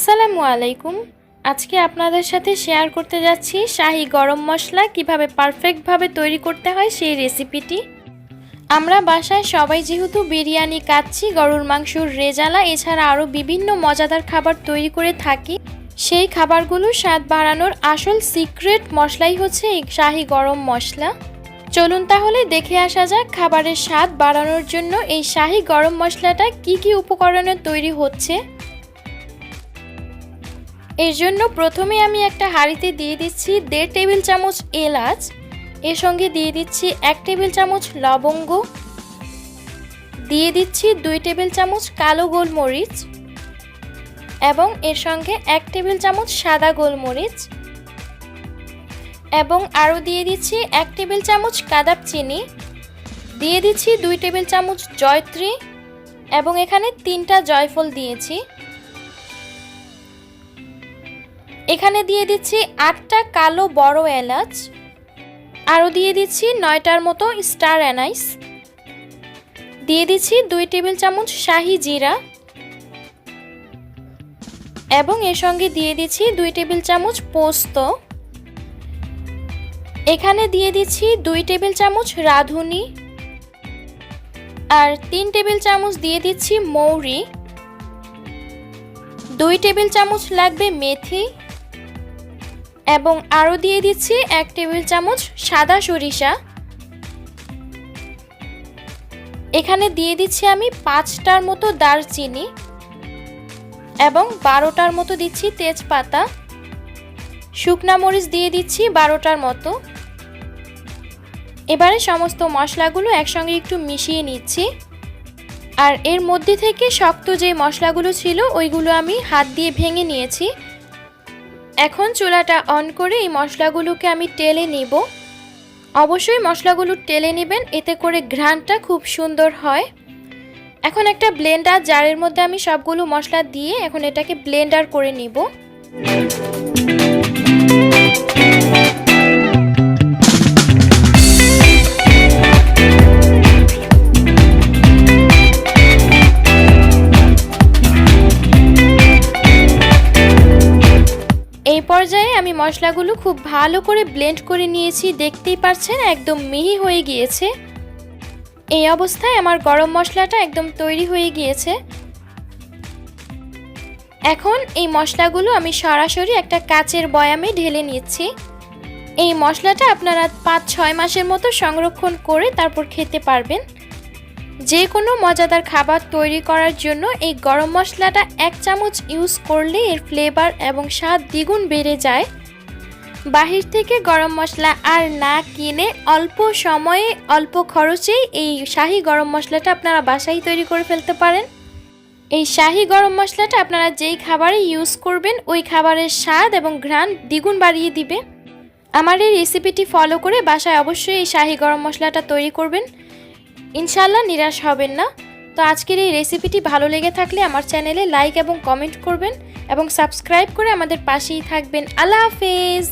আসসালামু আলাইকুম। আজকে আপনাদের সাথে শেয়ার করতে যাচ্ছি শাহী গরম মশলা কিভাবে পারফেক্টভাবে তৈরি করতে হয় সেই রেসিপিটি। আমরা বাসায় সবাই যেহেতু বিরিয়ানি, কাচ্চি, গরুর মাংসর রেজালা এছাড়া আরও বিভিন্ন মজাদার খাবার তৈরি করে থাকি। সেই খাবারগুলোর স্বাদ বাড়ানোর আসল সিক্রেট মশলাই হচ্ছে এই শাহী গরম মশলা। চলুন তাহলে দেখে আসা যাক খাবারের স্বাদ বাড়ানোর জন্য এই শাহী গরম মশলাটা কি কি উপকরণে তৈরি হচ্ছে। এর জন্য প্রথমে আমি একটা হাঁড়িতে দিয়ে দিচ্ছি 1.5 টেবিল চামচ এলাচ, এর সঙ্গে দিয়ে দিচ্ছি 1 টেবিল চামচ লবঙ্গ, দিয়ে দিচ্ছি 2 টেবিল চামচ কালো গোলমরিচ এবং এর সঙ্গে 1 টেবিল চামচ সাদা গোলমরিচ এবং আরও দিয়ে দিচ্ছি 1 টেবিল চামচ কাদাব চিনি, দিয়ে দিচ্ছি 2 টেবিল চামচ জয়ত্রী এবং এখানে 3টা জয়ফল দিয়েছি। এখানে দিয়ে দিচ্ছি 8টা কালো বড় এলাচ, আরও দিয়ে দিচ্ছি 9টার মতো স্টার অ্যানাইস, দিয়ে দিচ্ছি 2 টেবিল চামচ শাহি জিরা এবং এর সঙ্গে দিয়ে দিচ্ছি 2 টেবিল চামচ পোস্ত। এখানে দিয়ে দিচ্ছি 2 টেবিল চামচ রাঁধুনি আর 3 টেবিল চামচ দিয়ে দিচ্ছি মৌরি, 2 টেবিল চামচ লাগবে মেথি এবং আরও দিয়ে দিচ্ছি 1 টেবিল চামচ সাদা সরিষা। এখানে দিয়ে দিচ্ছি আমি 5টার মতো দারচিনি এবং 12টার মতো দিচ্ছি তেজপাতা, শুকনা মরিচ দিয়ে দিচ্ছি 12টার মতো। এবারে সমস্ত মশলাগুলো একসঙ্গে একটু মিশিয়ে নিচ্ছি আর এর মধ্যে থেকে শক্ত যে মশলাগুলো ছিল ওইগুলো আমি হাত দিয়ে ভেঙে নিয়েছি। এখন চুলাটা অন করে এই মশলাগুলোকে আমি টেলে নিব। অবশ্যই মশলাগুলো টেলে নেবেন, এতে করে ঘ্রাণটা খুব সুন্দর হয়। এখন একটা ব্লেন্ডার জারের মধ্যে আমি সবগুলো মশলা দিয়ে এখন এটাকে ব্লেন্ডার করে নিব। এই পর্যায়ে আমি মশলাগুলো খুব ভালো করে ব্লেন্ড করে নিয়েছি, দেখতেই পাচ্ছেন একদম মিহি হয়ে গিয়েছে। এই অবস্থায় আমার গরম মশলাটা একদম তৈরি হয়ে গিয়েছে। এখন এই মশলাগুলো আমি সরাসরি একটা কাচের বয়ামে ঢেলে নিচ্ছি। এই মশলাটা আপনারা 5-6 মাসের মতো সংরক্ষণ করে তারপর খেতে পারবেন। যে কোনো মজাদার খাবার তৈরি করার জন্য এই গরম মশলাটা 1 চামচ ইউজ করলে এর ফ্লেভার এবং স্বাদ দ্বিগুণ বেড়ে যায়। বাহির থেকে গরম মশলা আর না কিনে অল্প সময়ে অল্প খরচেই এই শাহী গরম মশলাটা আপনারা বাসায় তৈরি করে ফেলতে পারেন। এই শাহী গরম মশলাটা আপনারা যেই খাবারে ইউজ করবেন ওই খাবারের স্বাদ এবং ঘ্রাণ দ্বিগুণ বাড়িয়ে দিবে। আমার এই রেসিপিটি ফলো করে বাসায় অবশ্যই এই শাহী গরম মশলাটা তৈরি করবেন, ইনশাআল্লাহ নিরাশ হবেন না। তো আজকের এই রেসিপিটি ভালো লেগে থাকলে আমার চ্যানেলে লাইক এবং কমেন্ট করবেন এবং সাবস্ক্রাইব করে আমাদের পাশেই থাকবেন। আল্লাহ হাফেজ।